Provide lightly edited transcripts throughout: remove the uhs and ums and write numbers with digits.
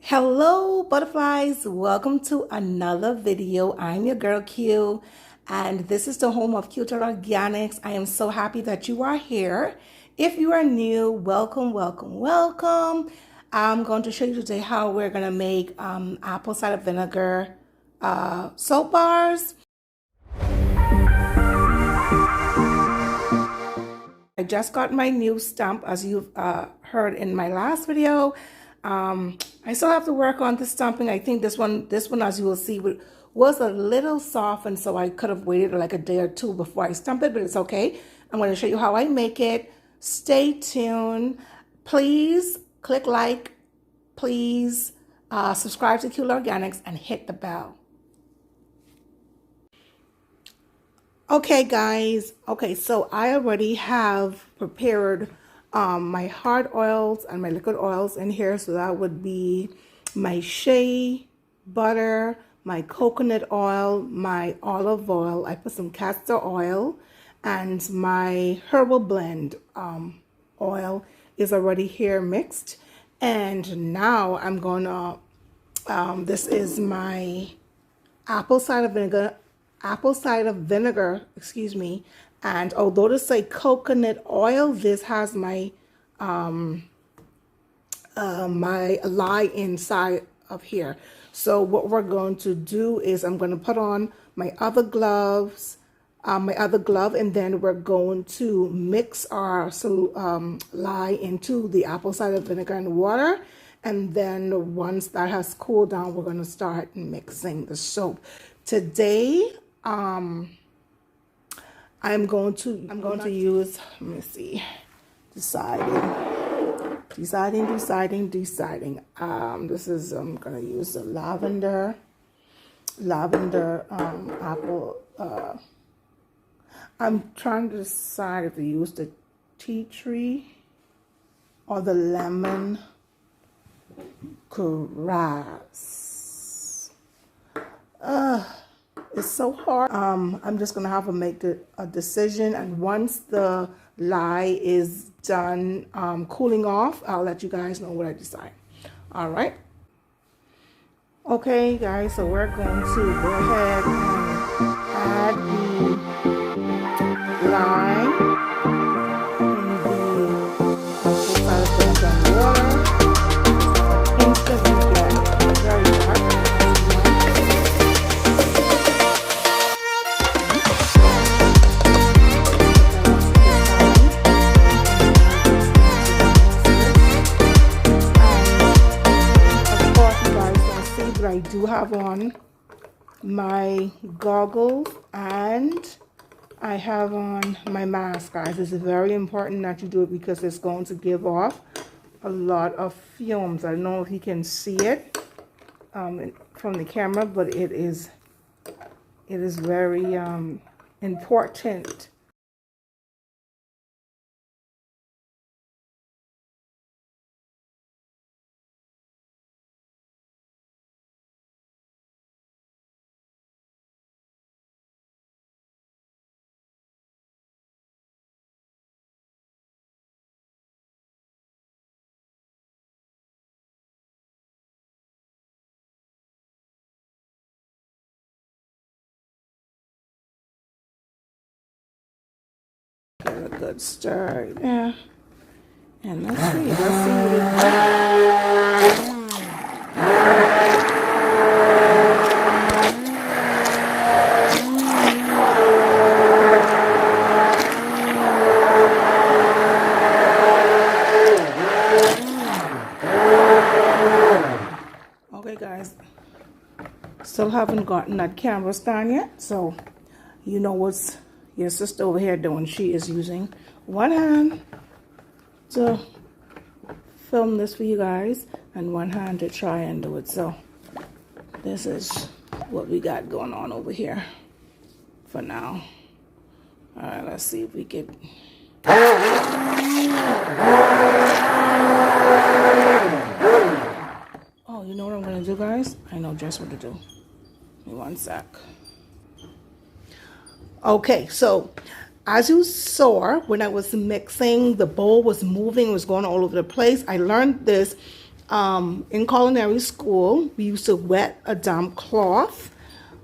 Hello butterflies, welcome to another video. I'm your girl Q and this is the home of Cuter Organics. I am so happy that you are here. If you are new, welcome. I'm going to show you today how we're going to make apple cider vinegar soap bars. I just got my new stump, as you've heard in my last video. I still have to work on the stumping. I think this one, as you will see, was a little soft, and so I could have waited like a day or two before I stump it, but it's okay. I'm going to show you how I make it. Stay tuned. Please click like, please subscribe to Cuter Organics and hit the bell. Okay, guys. Okay, so I already have prepared my hard oils and my liquid oils in here. So that would be my shea butter, my coconut oil, my olive oil. I put some castor oil, and my herbal blend oil is already here mixed. And now I'm gonna, this is my apple cider vinegar, excuse me. And although to say coconut oil, this has my my lye inside of here. So what we're going to do is I'm going to put on my other gloves, and then we're going to mix our lye into the apple cider vinegar and water. And then once that has cooled down, we're going to start mixing the soap. Today, I'm going to use, let me see, deciding. This is, I'm going to use the lavender apple. I'm trying to decide if to use the tea tree or the lemon grass. It's so hard. I'm just gonna have to make a decision, and once the lye is done cooling off, I'll let you guys know what I decide. All right. Okay, guys. So we're going to go ahead and add the lye in the apple cider vinegar and water. Instantly get very dark. I do have on my goggles and I have on my mask, guys. It's very important that you do it because it's going to give off a lot of fumes. I don't know if you can see it from the camera, but it is very important. Get a good stir right there. And let's see what Okay, guys. Still haven't gotten that camera stand yet, so you know what's your sister over here doing. She is using one hand to film this for you guys and one hand to try and do it. So this is what we got going on over here for now. All right, let's see if we can. Oh, you know what I'm gonna do, guys? I know just what to do. Give me one sec. Okay, so as you saw when I was mixing, the bowl was moving, it was going all over the place. I learned this In culinary school, we used to wet a damp cloth.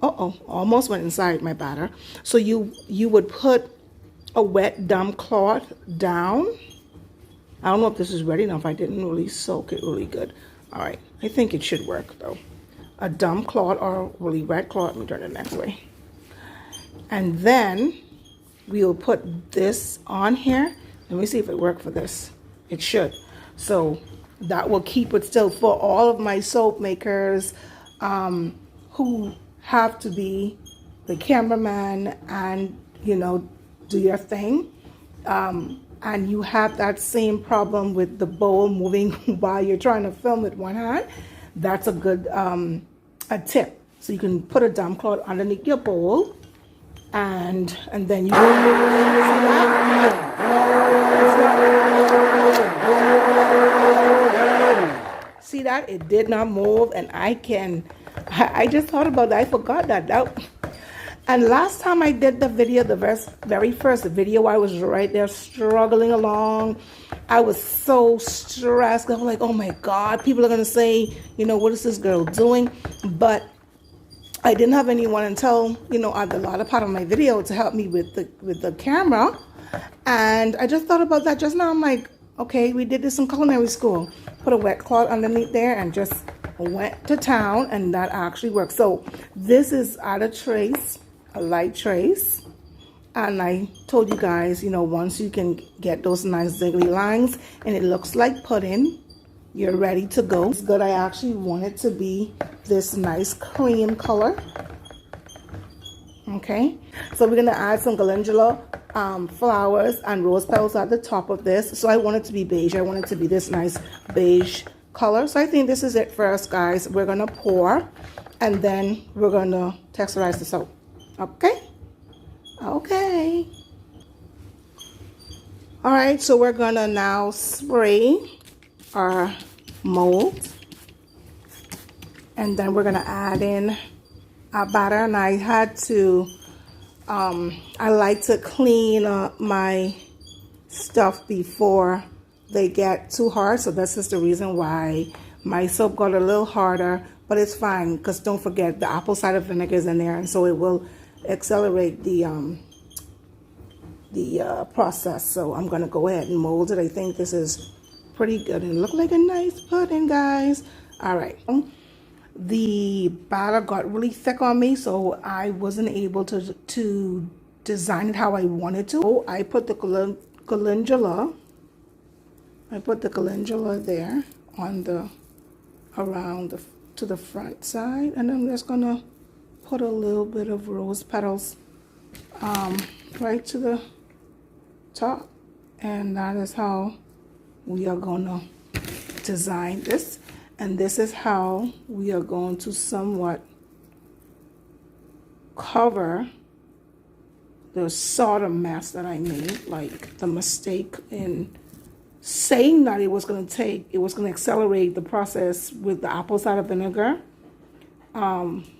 Almost went inside my batter. So you would put a wet damp cloth down. I don't know if this is ready enough. I didn't really soak it really good. All right, I think it should work though. A damp cloth or really wet cloth. Let me turn it next way. And then we will put this on here. Let me see if it worked for this. It should. So that will keep it still for all of my soap makers who have to be the cameraman and, you know, do your thing. And you have that same problem with the bowl moving while you're trying to film with one hand. That's a good a tip. So you can put a damp cloth underneath your bowl, and then you see that it did not move. And I just thought about that. I forgot that. And last time I did the video, the very first video, I was right there struggling along. I was so stressed. I was like, oh my God, people are going to say, you know, what is this girl doing? But I didn't have anyone until, you know, at the latter part of my video to help me with the camera. And I just thought about that just now. I'm like, okay, we did this in culinary school. Put a wet cloth underneath there and just went to town, and that actually worked. So this is at a trace. A light trace, and I told you guys, you know, once you can get those nice ziggly lines and it looks like pudding, you're ready to go. It's good. I actually want it to be this nice cream color. Okay, so we're gonna add some calendula flowers and rose petals at the top of this. So I want it to be beige. I want it to be this nice beige color. So I think this is it for us, guys. We're gonna pour, and then we're gonna texturize the soap. Okay. All right, so we're gonna now spray our mold, and then we're gonna add in our batter. And I had to I like to clean up my stuff before they get too hard, so this is the reason why my soap got a little harder, but it's fine, because don't forget the apple cider vinegar is in there, and so it will accelerate the process. So I'm gonna go ahead and mold it. I think this is pretty good and look like a nice pudding, guys. All right, the batter got really thick on me, so I wasn't able to design it how I wanted to. So I put the calendula. I put the calendula there on the to the front side, and I'm just gonna put a little bit of rose petals right to the top, and that is how we are gonna design this. And this is how we are going to somewhat cover the sort of mess that I made, like the mistake in saying that it was going to accelerate the process with the apple cider vinegar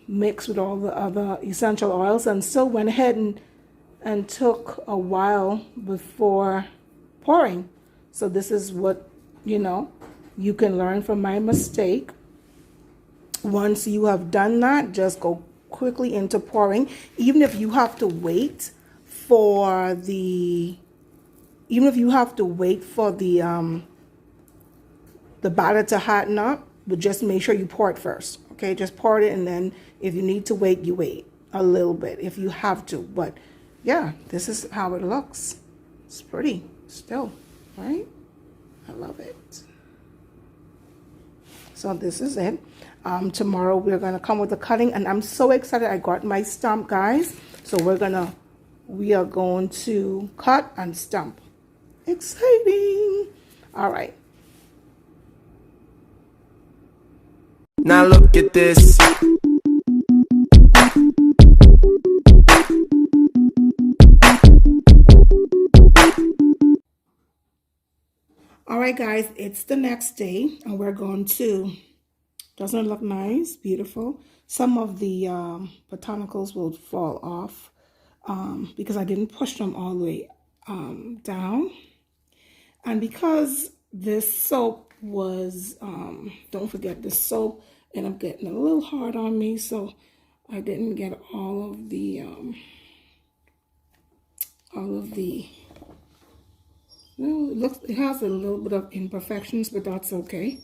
mixed with all the other essential oils, and still went ahead and took a while before pouring. So this is what, you know, you can learn from my mistake. Once you have done that, just go quickly into pouring. Even if you have to wait for the batter to harden up, but just make sure you pour it first. Okay, just pour it, and then if you need to wait, you wait a little bit if you have to. But yeah, this is how it looks. It's pretty still, right? I love it. So this is it. Tomorrow we're gonna come with the cutting, and I'm so excited. I got my stump, guys. So we are going to cut and stump. Exciting. All right. Now look at this. All right, guys, it's the next day, and we're going to, doesn't it look nice? Beautiful. Some of the botanicals will fall off because I didn't push them all the way down. And because this soap was, don't forget the soap, and I'm getting a little hard on me, so I didn't get all of the, well, it has a little bit of imperfections, but that's okay.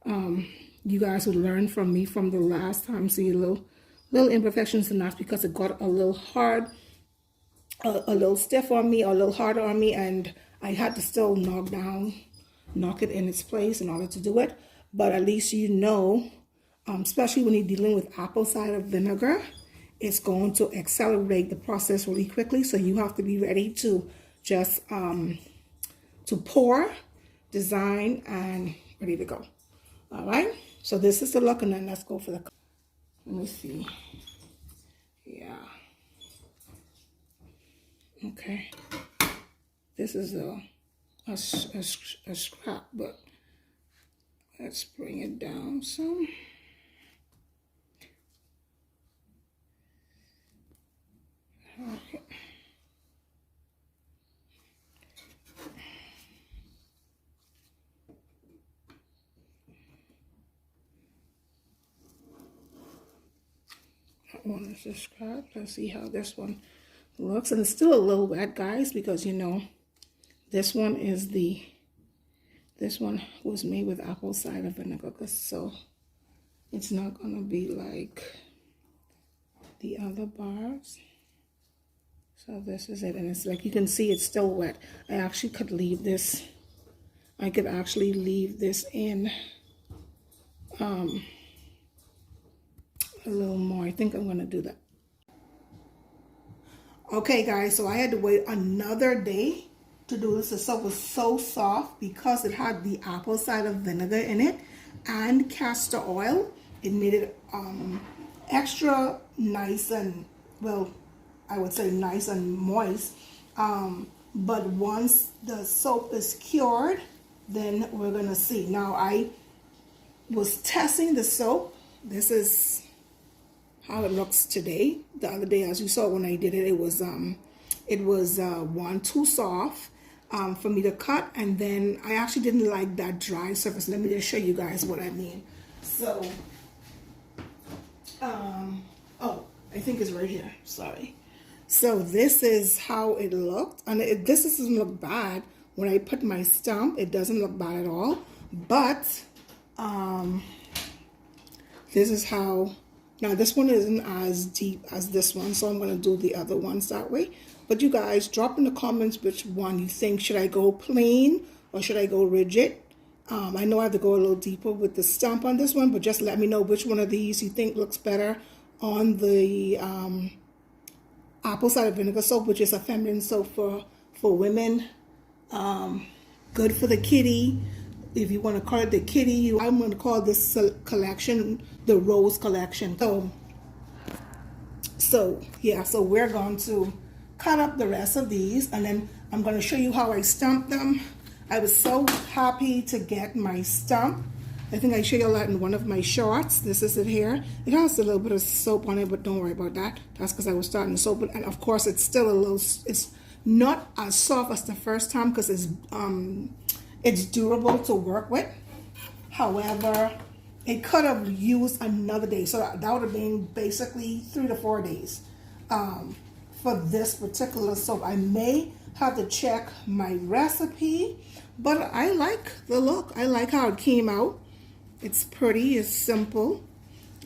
You guys would learn from me from the last time, see little imperfections, and that's because it got a little hard, a little stiff on me, or a little harder on me, and I had to still knock it in its place in order to do it. But at least you know, especially when you're dealing with apple cider vinegar, it's going to accelerate the process really quickly. So you have to be ready to just to pour, design, and ready to go. All right. So this is the look, and then let's go for the. Let me see. Yeah. Okay. This is a scrap, but let's bring it down some. Okay. That one is a scrap. Let's see how this one looks, and it's still a little wet, guys, because you know this one was made with apple cider vinegar, so it's not gonna be like the other bars. So this is it, and it's like you can see it's still wet. I actually could leave this. I could actually leave this in a little more. I think I'm gonna do that. Okay, guys, so I had to wait another day to do this. The soap was so soft because it had the apple cider vinegar in it and castor oil. It made it extra nice and, well, I would say nice and moist. But once the soap is cured, then we're gonna see. Now I was testing the soap. This is how it looks today. The other day, as you saw when I did it, it was one, too soft for me to cut, and then I actually didn't like that dry surface. Let me just show you guys what I mean. So, oh, I think it's right here. Sorry. So this is how it looked, and this doesn't look bad. When I put my stump, it doesn't look bad at all. But this is how. Now this one isn't as deep as this one, so I'm going to do the other ones that way. But you guys, drop in the comments which one you think. Should I go plain or should I go rigid? I know I have to go a little deeper with the stump on this one, but just let me know which one of these you think looks better on the apple cider vinegar soap, which is a feminine soap for women. Good for the kitty. If you want to call it the kitty, I'm going to call this collection the Rose Collection. So yeah, so we're going to cut up the rest of these, and then I'm going to show you how I stump them. I was so happy to get my stump. I think I showed you that in one of my shorts. This is it here. It has a little bit of soap on it, but don't worry about that. That's because I was starting the soap, and of course it's still a little. It's not as soft as the first time because it's durable to work with. However, it could have used another day, so that would have been basically 3 to 4 days for this particular soap. I may have to check my recipe, but I like the look. I like how it came out. It's pretty, it's simple.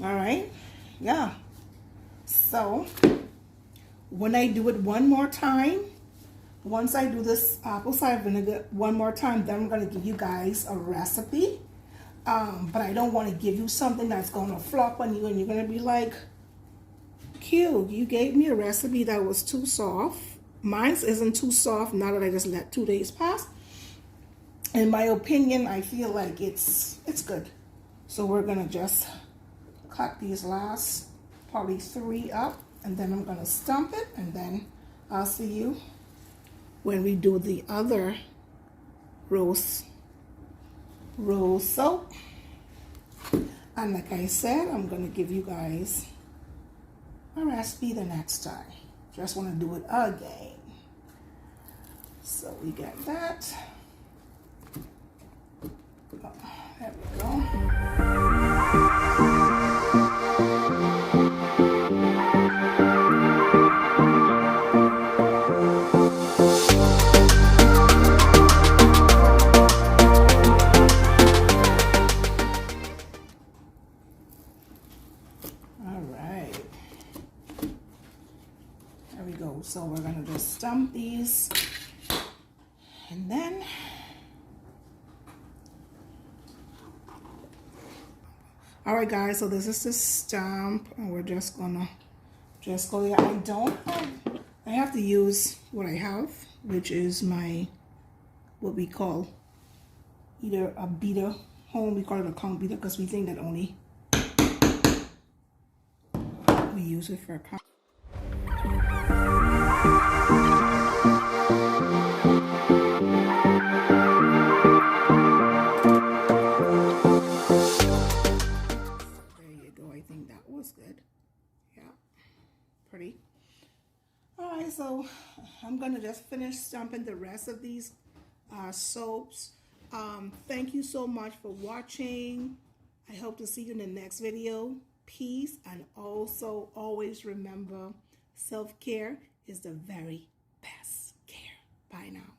All right, yeah. So when I do it one more time, once I do this apple cider vinegar one more time, then I'm going to give you guys a recipe. But I don't want to give you something that's going to flop on you and you're going to be like, Q, you gave me a recipe that was too soft. Mine isn't too soft now that I just let 2 days pass. In my opinion, I feel like it's good. So we're going to just cut these last probably 3 up, and then I'm going to stump it, and then I'll see you when we do the other rose soap. And like I said, I'm going to give you guys a recipe the next time. Just want to do it again. So we got that. There we go. All right. There we go. So we're gonna just stump these, and then all right, guys. So this is the stump, and we're just gonna go there. I have to use what I have, which is my what we call either a beater. Home we call it a conch beater because we think that only we use it for a conch. Good. Yeah, pretty. All right, so I'm gonna just finish stumping the rest of these soaps. Thank you so much for watching. I hope to see you in the next video. Peace, and also always remember, self-care is the very best care. Bye now.